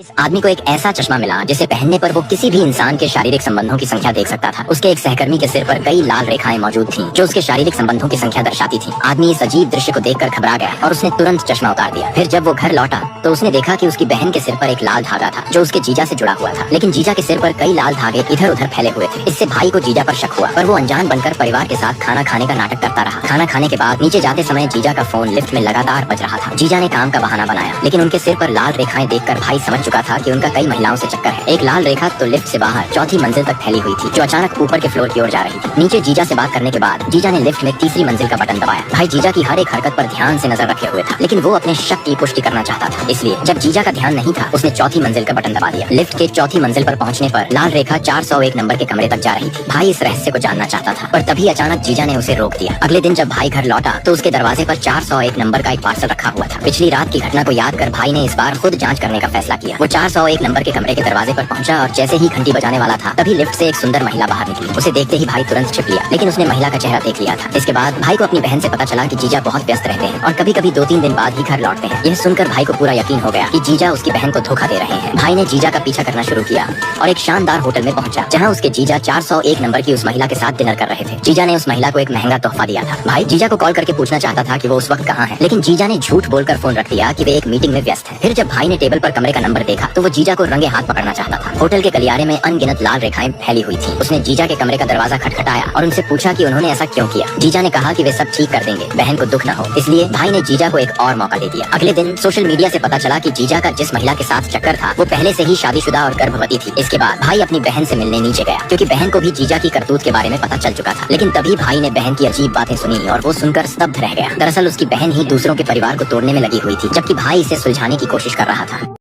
इस आदमी को एक ऐसा चश्मा मिला जिसे पहनने पर वो किसी भी इंसान के शारीरिक संबंधों की संख्या देख सकता था। उसके एक सहकर्मी के सिर पर कई लाल रेखाएं मौजूद थीं, जो उसके शारीरिक संबंधों की संख्या दर्शाती थीं। आदमी इस अजीब दृश्य को देखकर घबरा गया और उसने तुरंत चश्मा उतार दिया। फिर जब वो घर लौटा तो उसने देखा कि उसकी बहन के सिर पर एक लाल धागा था जो उसके जीजा से जुड़ा हुआ था, लेकिन जीजा के सिर पर कई लाल धागे इधर उधर फैले हुए थे। इससे भाई को जीजा पर शक हुआ, पर वो अनजान बनकर परिवार के साथ खाना खाने का नाटक करता रहा। खाना खाने के बाद नीचे जाते समय जीजा का फोन लिफ्ट में लगातार बज रहा था। जीजा ने काम का बहाना बनाया, लेकिन उनके सिर पर लाल रेखाएं देखकर भाई समझ चुका था कि उनका कई महिलाओं से चक्कर है। एक लाल रेखा तो लिफ्ट से बाहर चौथी मंजिल तक फैली हुई थी, जो अचानक ऊपर के फ्लोर की ओर जा रही थी। नीचे जीजा से बात करने के बाद जीजा ने लिफ्ट में तीसरी मंजिल का बटन दबाया। भाई जीजा की हर एक हरकत पर ध्यान से नजर रखे हुए था, लेकिन वो अपने शक की पुष्टि करना चाहता था। इसलिए जब जीजा का ध्यान नहीं था, उसने चौथी मंजिल का बटन दबा दिया। लिफ्ट के चौथी मंजिल पर पहुंचने पर लाल रेखा 401 नंबर के कमरे तक जा रही थी। भाई इस रहस्य को जानना चाहता था, पर तभी अचानक जीजा ने उसे रोक दिया। अगले दिन जब भाई घर लौटा तो उसके दरवाजे पर 401 नंबर का एक पार्सल रखा हुआ था। पिछली रात की घटना को याद कर भाई ने इस बार खुद जांच करने का फैसला किया। वो 401 नंबर के कमरे के दरवाजे पर पहुंचा और जैसे ही घंटी बजाने वाला था, तभी लिफ्ट से एक सुंदर महिला बाहर निकली। उसे देखते ही भाई तुरंत छिप लिया, लेकिन उसने महिला का चेहरा देख लिया था। इसके बाद भाई को अपनी बहन से पता चला कि जीजा बहुत व्यस्त रहते हैं और कभी कभी 2-3 दिन बाद ही घर लौटते हैं। यह सुनकर भाई को पूरा यकीन हो गया कि जीजा उसकी बहन को धोखा दे रहे हैं। भाई ने जीजा का पीछा करना शुरू किया और एक शानदार होटल में पहुंचा, जहां उसके जीजा 401 नंबर की उस महिला के साथ डिनर कर रहे थे। जीजा ने उस महिला को एक महंगा तोहफा दिया था। भाई जीजा को कॉल करके पूछना चाहता था कि वो उस वक्त कहाँ है, लेकिन जीजा ने झूठ बोलकर फोन रख दिया कि वे एक मीटिंग में व्यस्त है। फिर जब भाई ने टेबल पर कमरे का नंबर देखा तो वो जीजा को रंगे हाथ पकड़ना चाहता था। होटल के गलियारे में अनगिनत लाल रेखाएं फैली हुई थी। उसने जीजा के कमरे का दरवाजा खटखटाया और उनसे पूछा कि उन्होंने ऐसा क्यों किया। जीजा ने कहा कि वे सब ठीक कर देंगे, बहन को दुख न हो। इसलिए भाई ने जीजा को एक और मौका दे दिया। अगले दिन सोशल मीडिया से पता चला कि जीजा का जिस महिला के साथ चक्कर था वो पहले से ही शादीशुदा और गर्भवती थी। इसके बाद भाई अपनी बहन से मिलने नीचे गया, क्योंकि बहन को भी जीजा की करतूत के बारे में पता चल चुका था। लेकिन तभी भाई ने बहन की अजीब बातें सुनी और वो सुनकर स्तब्ध रह गया। दरअसल उसकी बहन ही दूसरों के परिवार को तोड़ने में लगी हुई थी, जबकि भाई इसे सुलझाने की कोशिश कर रहा था।